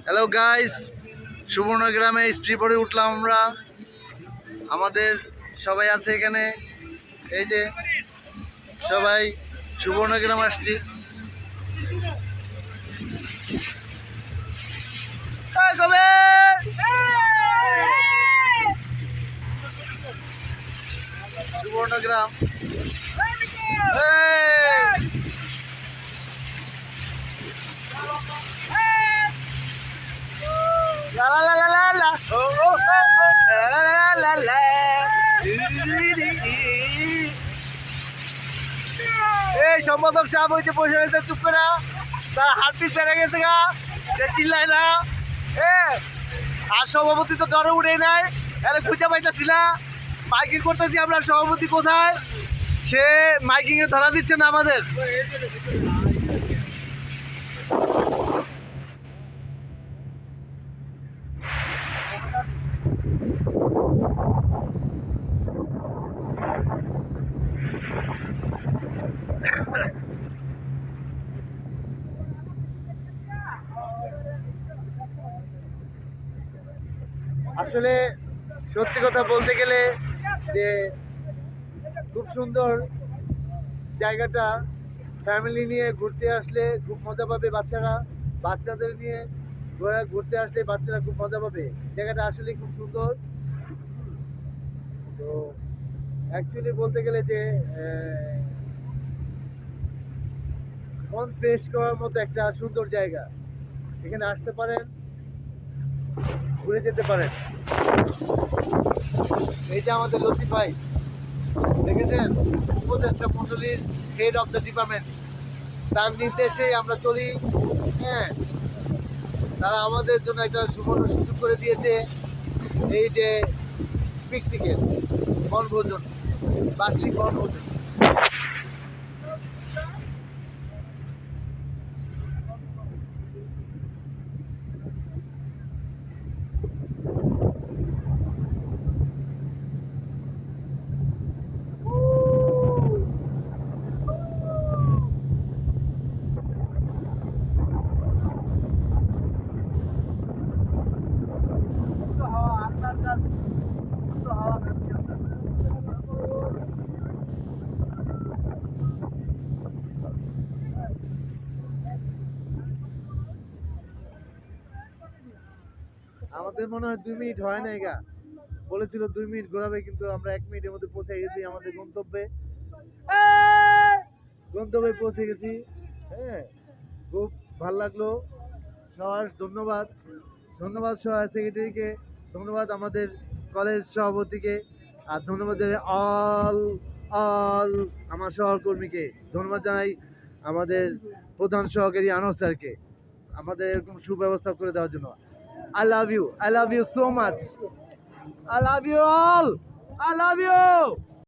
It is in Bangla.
হ্যালো গাইস, সুবর্ণগ্রামে স্ট্রিপরে উঠলাম আমরা। আমাদের সবাই আছে এখানে, এই যে সবাই সুবর্ণগ্রাম আসছি। সুবর্ণগ্রাম এই সম্পাদক সাহেব হইতে বসে হয়েছে চুপ করে, তার হাতটি ছেড়ে গেছে গা, সে চিল্লায় না। আর সভাপতি তো ডরে উঠে নাই, আরে খুঁজে পাইতেছি না। মাইকিং করতেছি আমরা, সভাপতি কোথায়? সে মাইকিং এ ধরা দিচ্ছে না আমাদের। আসলে সত্যি কথা বলতে গেলে যে খুব সুন্দর জায়গাটা, ফ্যামিলি নিয়ে ঘুরতে আসলে খুব মজা পাবে বাচ্চারা। বাচ্চাদের নিয়ে ঘুরতে আসলে বাচ্চারা খুব মজা পাবে। জায়গাটা আসলে খুব সুন্দর। তো অ্যাকচুয়ালি বলতে গেলে যে মন ফ্রেশ করার মতো একটা সুন্দর জায়গা। এখানে আসতে পারেন, ঘুরে যেতে পারেন। এই যে আমাদের লতিফ ভাই, দেখেছেন, উপদেষ্টা মন্ডলীর হেড অফ দ্য ডিপার্টমেন্ট, তার নির্দেশে আমরা চলি। হ্যাঁ, তারা আমাদের জন্য একটা সুবর্ণ সুযোগ করে দিয়েছে, এই যে পিকনিকের বনভোজন, বার্ষিক বনভোজন। আমাদের মনে হয় 2 মিনিট হয় না, গা বলেছিল 2 মিনিট ঘোরাবে, কিন্তু আমরা 1 মিনিটের মধ্যে পৌঁছে গেছি আমাদের গন্তব্যে। গন্তব্যে পৌঁছে গেছি। হ্যাঁ, খুব ভালো লাগলো। সবার ধন্যবাদ, ধন্যবাদ সহায় সেক্রেটারিকে, ধন্যবাদ আমাদের কলেজ সভাপতিকে, আর ধন্যবাদ জানাই অল অল আমার সহকর্মীকে। ধন্যবাদ জানাই আমাদের প্রধান সহকারী আনোয়ার স্যারকে আমাদের এরকম সুব্যবস্থা করে দেওয়ার জন্য। I love you so much. I love you all. I love you.